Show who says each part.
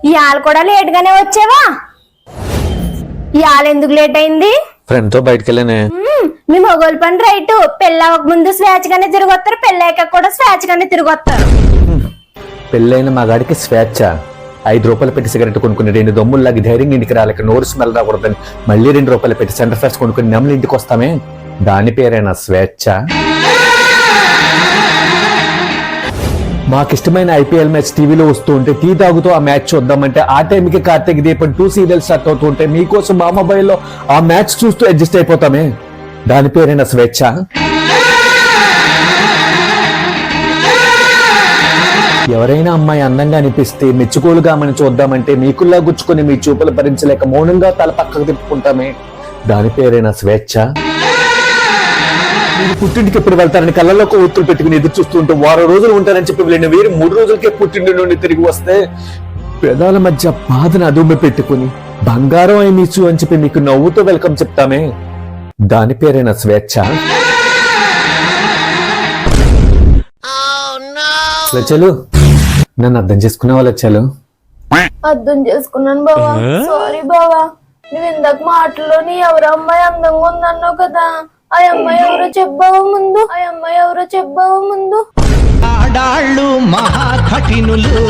Speaker 1: ఇవాళ కూడా లేట్ గానే వచ్చావా? ఇవాళ ఎందుకు లేట్ అయింది?
Speaker 2: ఫ్రెండ్ తో బయటకు వెళ్ళానే.
Speaker 1: మీ మొగోలు పని రైట్. పెళ్ళవక ముందు స్వేచ్ఛగానే తిరిగొస్తారు, పెళ్ళాక కూడా స్వేచ్ఛగానే తిరిగొస్తారు.
Speaker 2: పెళ్ళైన మగాడికి స్వేచ్ఛ. 5 రూపాయలు పెట్టి సిగరెట్ కొనుక్కుని 2 దమ్ముల్లాగి ధైర్యంగా ఇంటికి రాలేక నోరు స్మెల్ రాకూడదని మళ్ళీ 2 రూపాయలు పెట్టి సెంటర్ ఫ్రెష్ కొనుక్కుని నెమ్మలు ఇంటికి వస్తామే, దాని పేరేనా స్వేచ్ఛ? మాకిష్టమైన ఐపీఎల్ మ్యాచ్ టీవీలో వస్తూ ఉంటే టీ తాగుతూ ఆ మ్యాచ్ చూద్దామంటే ఆ టైంకి కార్తీక్ దీపం 2 సీరియల్ స్టార్ట్ అవుతూ ఉంటే మీకోసం మా మొబైల్లో ఆ మ్యాచ్ చూస్తూ అడ్జస్ట్ అయిపోతామే, దాని పేరైన స్వేచ్ఛ? ఎవరైనా అమ్మాయి అందంగా అనిపిస్తే మెచ్చుకోలుగా మనం చూద్దామంటే మీకుల్లా గుచ్చుకుని మీ చూపులు భరించలేక మౌనంగా తల పక్కకు తిప్పుకుంటామే, దాని పేరైన స్వేచ్ఛ? మీరు పుట్టింటికి ఎప్పుడు వెళ్తారని కళ్ళలో ఒత్తులు పెట్టుకుని ఎదురు చూస్తూ ఉంటే 10 రోజులు ఉంటారని చెప్పి వెళ్ళిన వీరు 3 రోజులకే పుట్టింటి నుండి తిరిగి వస్తే పెదాల మధ్య బాధను అదుమ్మ పెట్టుకుని బంగారం అయి మీచు అని చెప్పి మీకు నవ్వుతో వెల్కమ్ చెప్తామే, దాని పేరైన స్వేచ్ఛ? లచ్చలు, నన్ను అర్థం చేసుకున్నావా లచ్చలు?
Speaker 1: అర్థం చేసుకున్నాను బావా. సారీ బావా. నువ్వు ఇందాక మాటల్లోని ఎవరు అమ్మాయి అందంగా ఉందన్నావు కదా, ఆ అమ్మాయి ఎవరో చెప్పావా ముందు?
Speaker 3: ఆడాళ్ళు మహా కఠినులు.